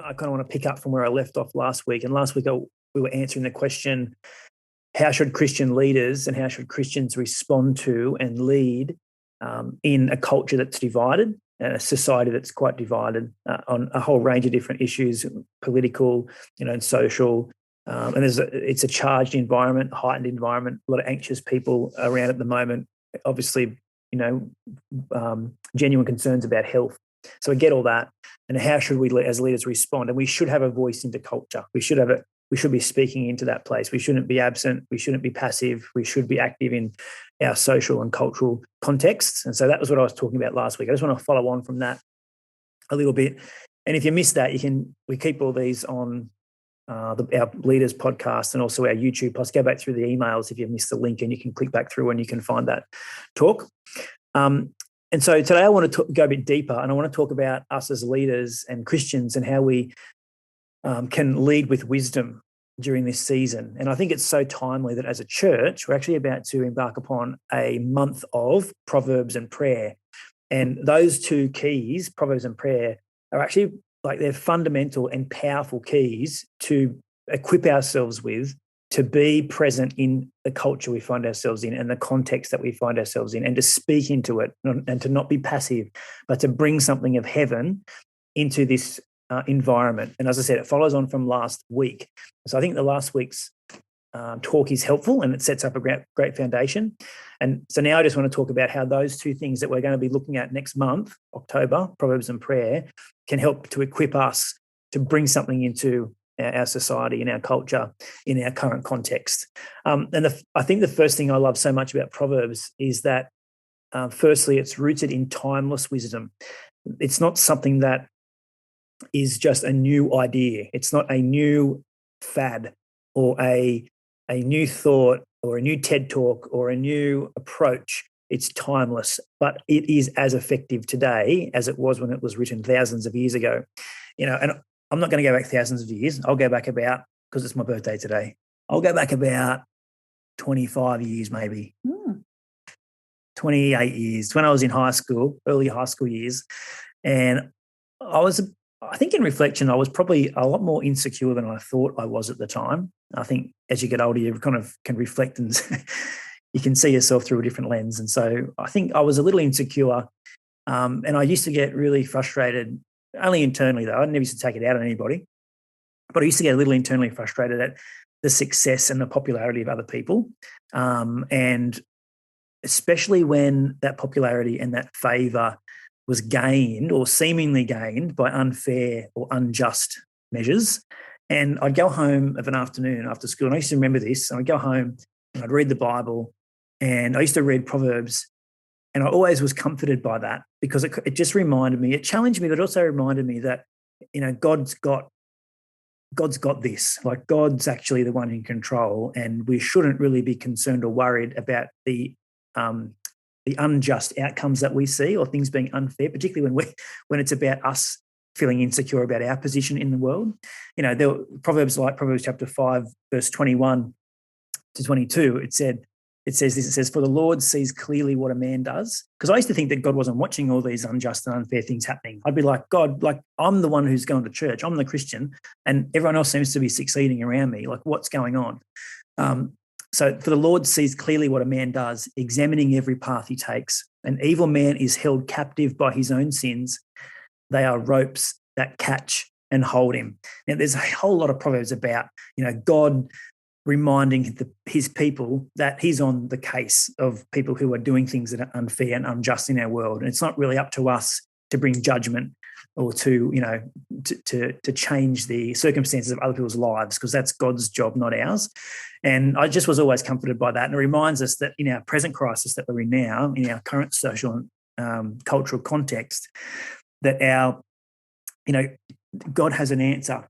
I kind of want to pick up from where I left off last week. And last week we were answering the question, how should Christian leaders and how should Christians respond to and lead in a culture that's divided, a society that's quite divided on a whole range of different issues, political, and social. And it's a charged environment, heightened environment, a lot of anxious people around at the moment. Obviously, genuine concerns about health. So we get all that. And how should we as leaders respond? And we should have a voice into culture. We should be speaking into that place. We shouldn't be absent. We shouldn't be passive. We should be active in our social and cultural contexts. And so that was what I was talking about last week. I just want to follow on from that a little bit. And if you missed that, we keep all these on our Leaders podcast and also our YouTube. Plus, go back through the emails if you've missed the link, and you can click back through and you can find that talk. And so today I want to go a bit deeper, and I want to talk about us as leaders and Christians and how we can lead with wisdom during this season. And I think it's so timely that as a church, we're actually about to embark upon a month of Proverbs and Prayer. And those two keys, Proverbs and Prayer, are actually they're fundamental and powerful keys to equip ourselves with to be present in the culture we find ourselves in and the context that we find ourselves in, and to speak into it and to not be passive, but to bring something of heaven into this environment. And as I said, it follows on from last week. So I think the last week's talk is helpful, and it sets up a great foundation. And so now I just want to talk about how those two things that we're going to be looking at next month, October, Proverbs and Prayer, can help to equip us to bring something into our society, in our culture, in our current context. I think the first thing I love so much about Proverbs is that, firstly, it's rooted in timeless wisdom. It's not something that is just a new idea. It's not a new fad or a new thought or a new TED talk or a new approach. It's timeless, but it is as effective today as it was when it was written thousands of years ago. And I'm not going to go back thousands of years. I'll go back because it's my birthday today, I'll go back about 25 years maybe. 28 years, when I was in high school, early high school years. And I think in reflection, I was probably a lot more insecure than I thought I was at the time. I think as you get older, you kind of can reflect and you can see yourself through a different lens. And so I think I was a little insecure, and I used to get really frustrated, only internally though. I never used to take it out on anybody, but I used to get a little internally frustrated at the success and the popularity of other people, and especially when that popularity and that favour was gained or seemingly gained by unfair or unjust measures. And I'd go home of an afternoon after school, and I used to remember this, and I'd go home and I'd read the Bible, and I used to read Proverbs, and I always was comforted by that because it just reminded me, it challenged me, but it also reminded me that, God's got this, like God's actually the one in control, and we shouldn't really be concerned or worried about the unjust outcomes that we see or things being unfair, particularly when it's about us feeling insecure about our position in the world. There were Proverbs like Proverbs chapter 5, verse 21 to 22. It says, "For the Lord sees clearly what a man does." Because I used to think that God wasn't watching all these unjust and unfair things happening. I'd be like, God, I'm the one who's going to church. I'm the Christian, and everyone else seems to be succeeding around me. Like, what's going on? So for the Lord sees clearly what a man does, examining every path he takes. An evil man is held captive by his own sins. They are ropes that catch and hold him. Now, there's a whole lot of Proverbs about, God reminding his people that he's on the case of people who are doing things that are unfair and unjust in our world. And it's not really up to us to bring judgment or to change the circumstances of other people's lives, because that's God's job, not ours. And I just was always comforted by that. And it reminds us that in our present crisis that we're in now, in our current social and cultural context, that God has an answer.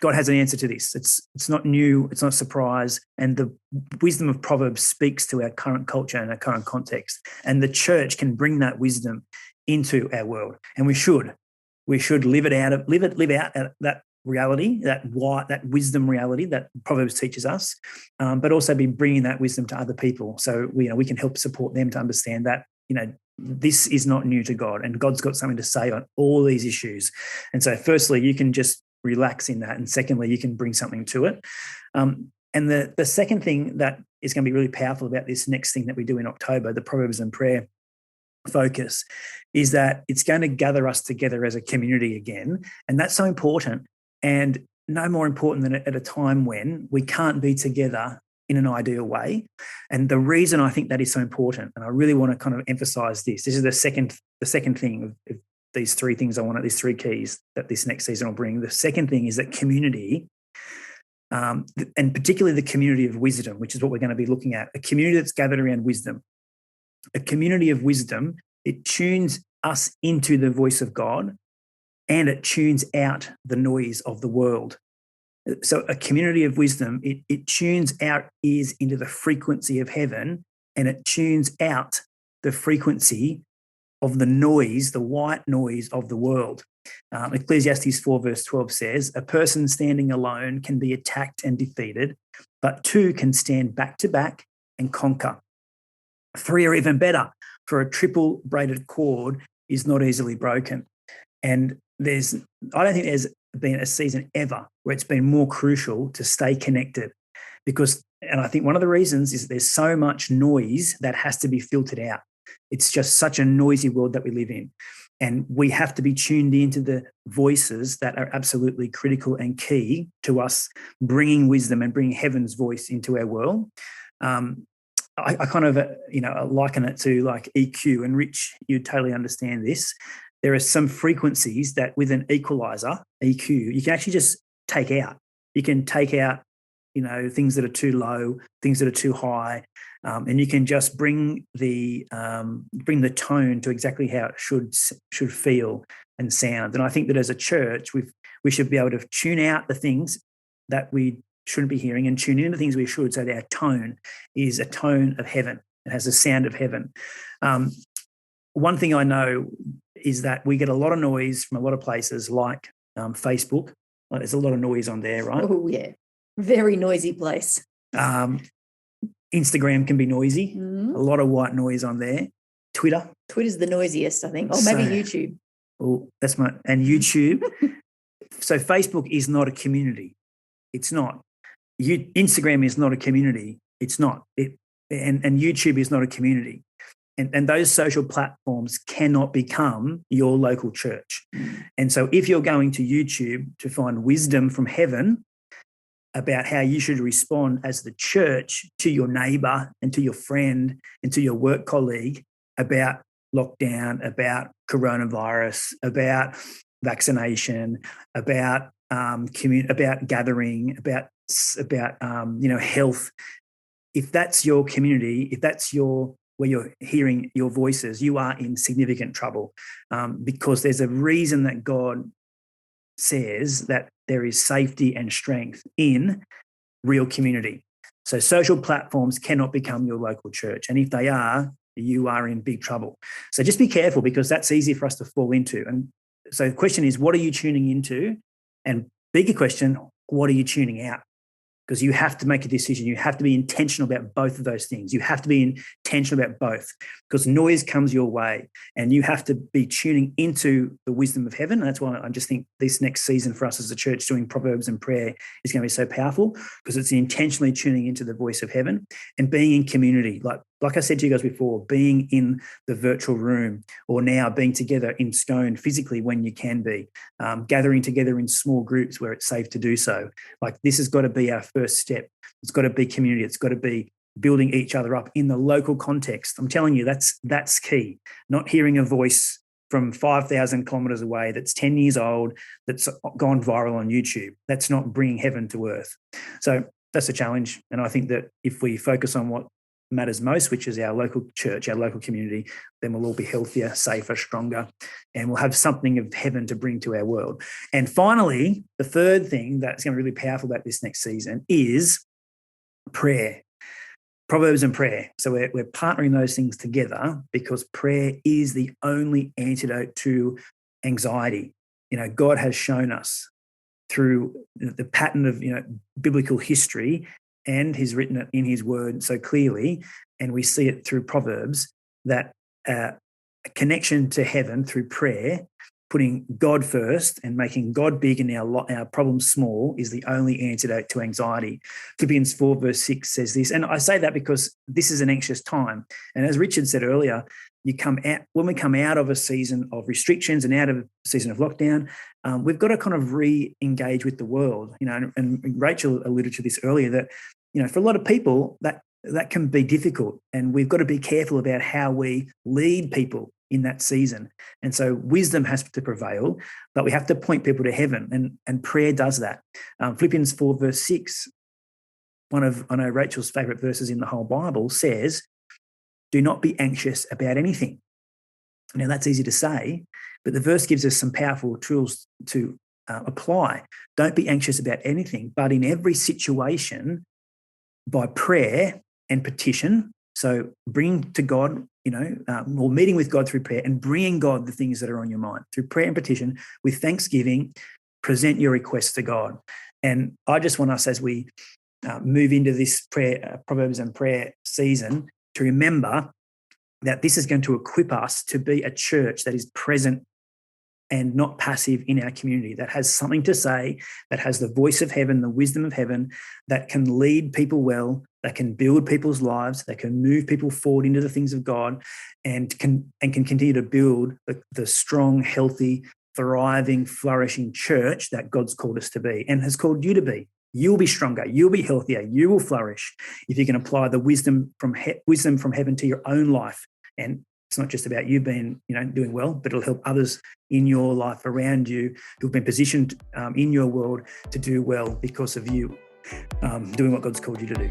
God has an answer to this. It's not new. It's not a surprise. And the wisdom of Proverbs speaks to our current culture and our current context. And the church can bring that wisdom into our world. And we should live out that reality, that wisdom reality that Proverbs teaches us, but also be bringing that wisdom to other people. So we can help support them to understand that this is not new to God, and God's got something to say on all these issues. And so firstly, you can just relax in that, and secondly, you can bring something to it. And the second thing that is going to be really powerful about this next thing that we do in October, the Proverbs and Prayer focus, is that it's going to gather us together as a community again. And that's so important, and no more important than at a time when we can't be together in an ideal way. And the reason I think that is so important, and I really want to kind of emphasize this is the second thing of these three things these three keys that this next season will bring. The second thing is that community, and particularly the community of wisdom, which is what we're going to be looking at, a community that's gathered around wisdom. A community of wisdom, it tunes us into the voice of God, and it tunes out the noise of the world. So a community of wisdom, it tunes our ears into the frequency of heaven, and it tunes out the frequency of the noise, the white noise of the world. Ecclesiastes 4 verse 12 says, a person standing alone can be attacked and defeated, but two can stand back to back and conquer. Three are even better, for a triple braided cord is not easily broken. And I don't think there's been a season ever where it's been more crucial to stay connected, and I think one of the reasons is there's so much noise that has to be filtered out. It's just such a noisy world that we live in. And we have to be tuned into the voices that are absolutely critical and key to us bringing wisdom and bringing heaven's voice into our world. I kind of, liken it to like EQ, and Rich, you totally understand this. There are some frequencies that with an equalizer, EQ, you can actually just take out. You can take out, things that are too low, things that are too high, and you can just bring the tone to exactly how it should feel and sound. And I think that as a church, we should be able to tune out the things that we shouldn't be hearing and tune into things we should, so that our tone is a tone of heaven. It has a sound of heaven. One thing I know is that we get a lot of noise from a lot of places, like Facebook. There's a lot of noise on there, right? Oh, yeah. Very noisy place. Instagram can be noisy. Mm-hmm. A lot of white noise on there. Twitter's the noisiest, I think. Or maybe YouTube. Oh, and YouTube. So Facebook is not a community. It's not. Instagram is not a community. It's not. And YouTube is not a community. And those social platforms cannot become your local church. And so if you're going to YouTube to find wisdom from heaven about how you should respond as the church to your neighbor and to your friend and to your work colleague about lockdown, about coronavirus, about vaccination, about about gathering, about health, if that's your community, if that's where you're hearing your voices, you are in significant trouble, because there's a reason that God says that there is safety and strength in real community. So social platforms cannot become your local church. And if they are, you are in big trouble. So just be careful, because that's easy for us to fall into. And so the question is, what are you tuning into? And bigger question, what are you tuning out? Because you have to make a decision. You have to be intentional about both of those things. You have to be intentional about both, because noise comes your way, and you have to be tuning into the wisdom of heaven. And that's why I just think this next season for us as a church doing Proverbs and Prayer is going to be so powerful, because it's intentionally tuning into the voice of heaven and being in community. Like I said to you guys before, being in the virtual room, or now being together in Scone physically when you can be, gathering together in small groups where it's safe to do so. Like, this has got to be our first step. It's got to be community. It's got to be building each other up in the local context. I'm telling you, that's key. Not hearing a voice from 5,000 kilometers away that's 10 years old, that's gone viral on YouTube. That's not bringing heaven to earth. So that's a challenge. And I think that if we focus on what matters most, which is our local church, our local community, then we'll all be healthier, safer, stronger, and we'll have something of heaven to bring to our world. And finally, the third thing that's going to be really powerful about this next season is prayer. Proverbs and prayer. So we're partnering those things together, because prayer is the only antidote to anxiety. God has shown us through the pattern of biblical history, and he's written it in his word so clearly, and we see it through Proverbs, that a connection to heaven through prayer, putting God first and making God big and our problems small is the only antidote to anxiety. Philippians 4 verse 6 says this, and I say that because this is an anxious time. And as Richard said earlier, when we come out of a season of restrictions and out of a season of lockdown, we've got to kind of re-engage with the world. And Rachel alluded to this earlier, that for a lot of people that can be difficult, and we've got to be careful about how we lead people in that season. And so wisdom has to prevail, but we have to point people to heaven, and prayer does that. Philippians 4 verse 6, I know Rachel's favorite verses in the whole Bible, says, do not be anxious about anything. Now that's easy to say, but the verse gives us some powerful tools to apply. Don't be anxious about anything, but in every situation, by prayer and petition, so bring to God, or meeting with God through prayer and bringing God the things that are on your mind. Through prayer and petition, with thanksgiving, present your requests to God. And I just want us, as we move into this Proverbs and prayer season, to remember that this is going to equip us to be a church that is present and not passive in our community, that has something to say, that has the voice of heaven, the wisdom of heaven, that can lead people well, that can build people's lives, that can move people forward into the things of God, and can continue to build the strong, healthy, thriving, flourishing church that God's called us to be and has called you to be. You'll be stronger, you'll be healthier, you will flourish if you can apply the wisdom from heaven to your own life. And it's not just about you being, doing well, but it'll help others in your life around you who've been positioned in your world to do well because of you doing what God's called you to do.